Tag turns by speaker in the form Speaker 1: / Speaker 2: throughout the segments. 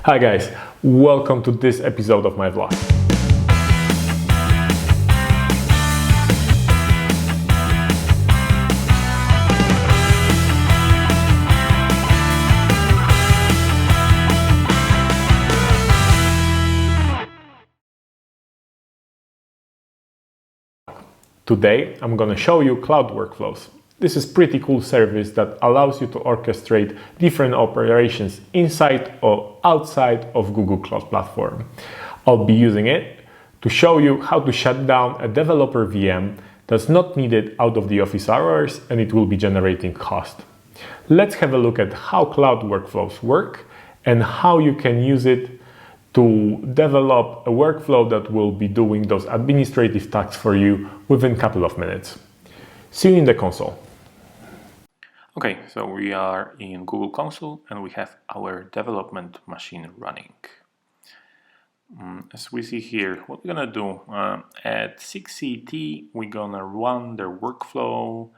Speaker 1: Hi guys, welcome to this episode of my vlog. Today I'm gonna show you Cloud Workflows. This is pretty cool service that allows you to orchestrate different operations inside or outside of Google Cloud Platform. I'll be using it to show you how to shut down a developer VM that's not needed out of the office hours and it will be generating cost. Let's have a look at how Cloud Workflows work and how you can use it to develop a workflow that will be doing those administrative tasks for you within a couple of minutes. See you in the console.
Speaker 2: Okay, so we are in Google Console and we have our development machine running. As we see here, what we're gonna do at 6 CT, we're gonna run the workflow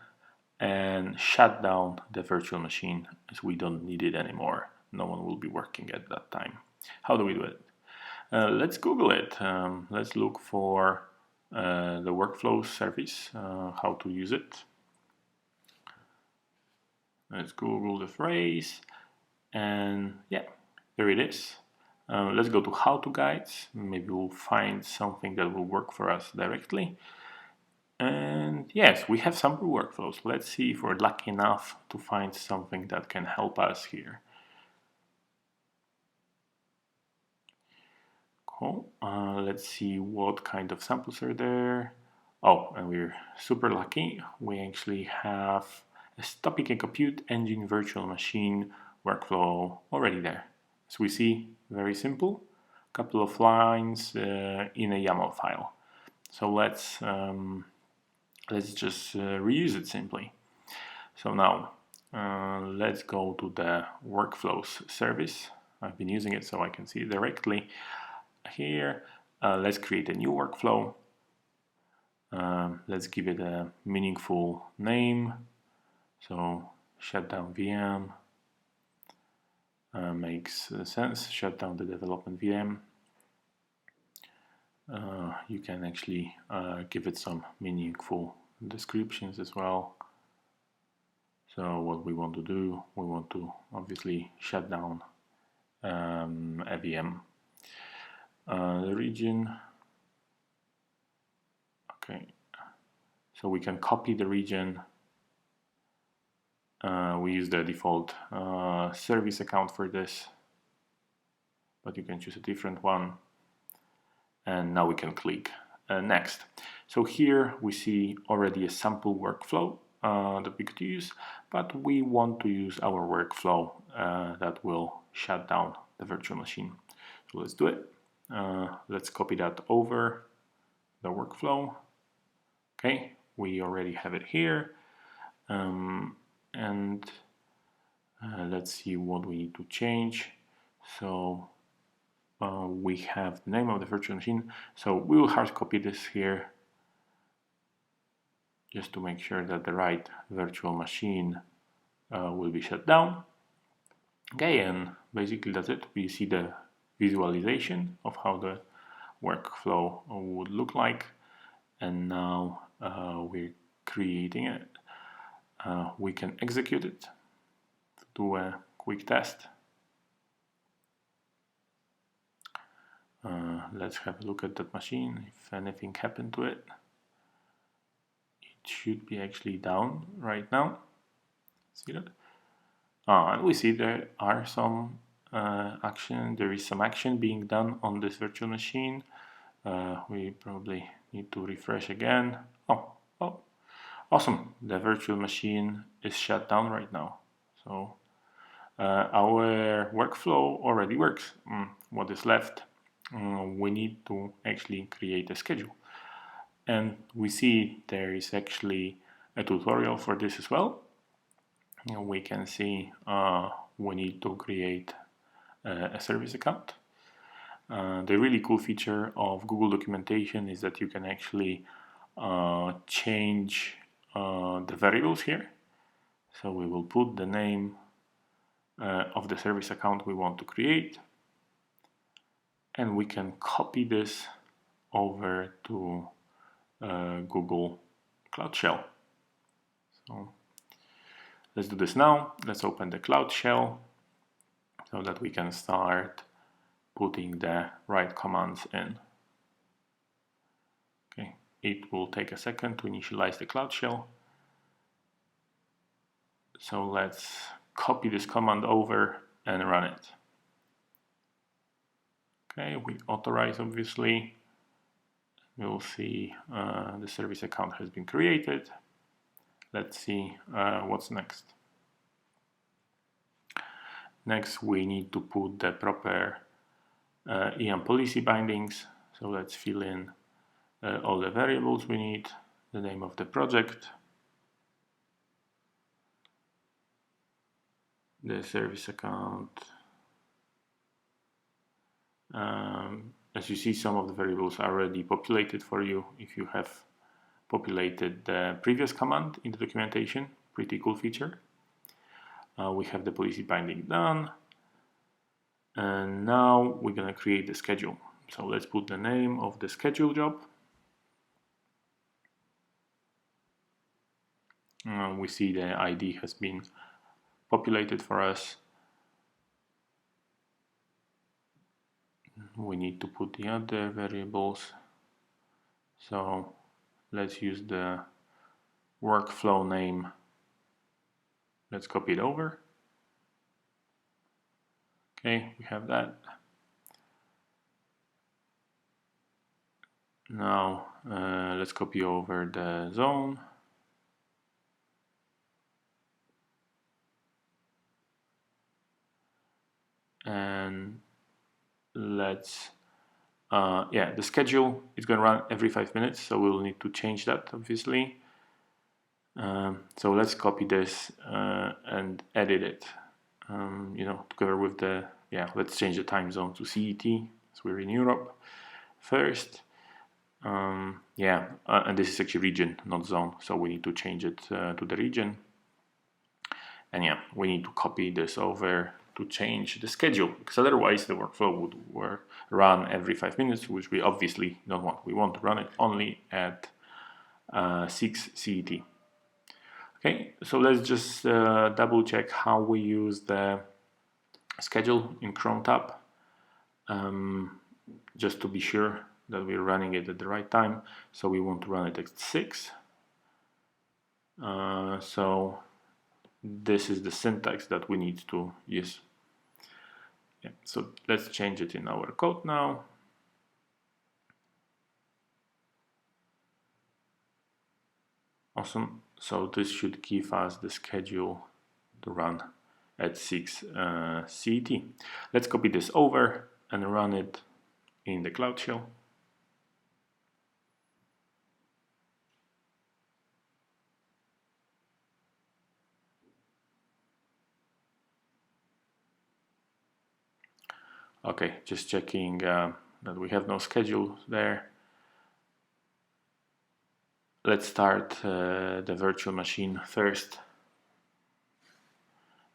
Speaker 2: and shut down the virtual machine as we don't need it anymore. No one will be working at that time. How do we do it? Let's Google it. Let's look for the workflow service, how to use it. Let's Google the phrase, and yeah, there it is. Let's go to how to guides. Maybe we'll find something that will work for us directly. And yes, we have some workflows. Let's see if we're lucky enough to find something that can help us here. Cool. Let's see what kind of samples are there. Oh, and we're super lucky. We actually have a Topic and Compute Engine virtual machine workflow already there. As we see, very simple. A couple of lines in a YAML file. So let's just reuse it simply. So now let's go to the workflows service. I've been using it so I can see it directly here. Let's create a new workflow. Let's give it a meaningful name. So shutdown VM makes sense. Shut down the development VM. You can actually give it some meaningful descriptions as well. So what we want to do, we want to obviously shut down a VM. The region. Okay, so we can copy the region. We use the default service account for this, but you can choose a different one. And now we can click next. So here we see already a sample workflow that we could use, but we want to use our workflow that will shut down the virtual machine. So let's do it. Let's copy that over the workflow. Okay, we already have it here. And let's see what we need to change. So we have the name of the virtual machine. So we will hard copy this here just to make sure that the right virtual machine will be shut down. Okay, and basically that's it. We see the visualization of how the workflow would look like. And now we're creating it. We can execute it, do a quick test. Let's have a look at that machine, if anything happened to it. It should be actually down right now. See that? And we see there are some action. There is some action being done on this virtual machine. We probably need to refresh again. Oh, awesome. The virtual machine is shut down right now. So our workflow already works. What is left? We need to actually create a schedule. And we see there is actually a tutorial for this as well. We can see we need to create a service account. The really cool feature of Google documentation is that you can actually change the variables here. So we will put the name of the service account we want to create. and we can copy this over to Google Cloud Shell. So let's do this now. Let's open the Cloud Shell so that we can start putting the right commands in. Okay, it will take a second to initialize the Cloud Shell. So let's copy this command over and run it. Okay, we authorize, obviously. We'll see the service account has been created. Let's see what's next. Next, we need to put the proper EM policy bindings. So let's fill in all the variables we need, the name of the project, the service account. As you see, some of the variables are already populated for you if you have populated the previous command in the documentation. Pretty cool feature. We have the policy binding done, and now we're going to create the schedule. So let's put the name of the schedule job. We see the ID has been populated for us. We need to put the other variables. So let's use the workflow name. Let's copy it over. Okay, we have that. Now let's copy over the zone. And let's the schedule is going to run every 5 minutes, so we'll need to change that, obviously. So let's copy this and edit it, together with the let's change the time zone to CET, so we're in Europe first. And this is actually region, not zone, so we need to change it to the region. And we need to copy this over to change the schedule, because otherwise the workflow would run every 5 minutes, which we obviously don't want. We want to run it only at 6 CET. Okay, so let's just double check how we use the schedule in Chrome tab, just to be sure that we're running it at the right time. So we want to run it at 6. So this is the syntax that we need to use. So let's change it in our code now. Awesome. So this should give us the schedule to run at 6 CET. Let's copy this over and run it in the Cloud Shell. Okay, just checking that we have no schedule there. Let's start the virtual machine first.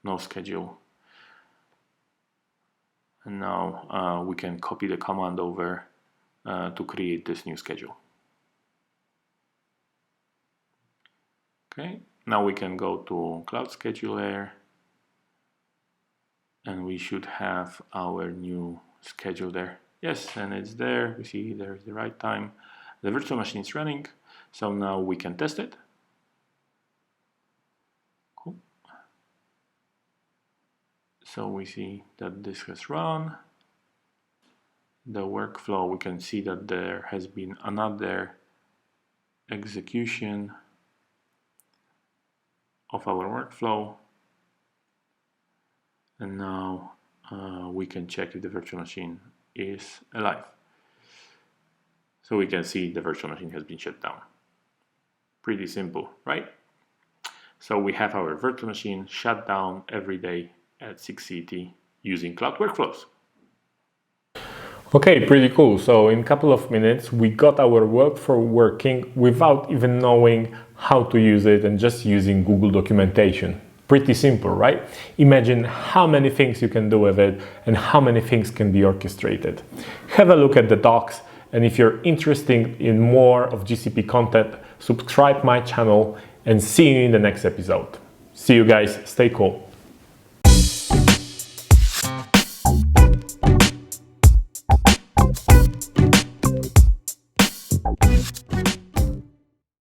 Speaker 2: No schedule. And now we can copy the command over to create this new schedule. Okay, now we can go to Cloud Scheduler, and we should have our new schedule there. Yes, and it's there. We see there's the right time. The virtual machine is running, so now we can test it. Cool. So we see that this has run. The workflow, we can see that there has been another execution of our workflow. And now we can check if the virtual machine is alive. So we can see the virtual machine has been shut down. Pretty simple, right? So we have our virtual machine shut down every day at 6 CET using Cloud Workflows.
Speaker 1: Okay, pretty cool. So in a couple of minutes, we got our workflow working without even knowing how to use it and just using Google documentation. Pretty simple, right? Imagine how many things you can do with it and how many things can be orchestrated. Have a look at the docs, and if you're interested in more of GCP content, subscribe my channel and see you in the next episode. See you guys, stay cool.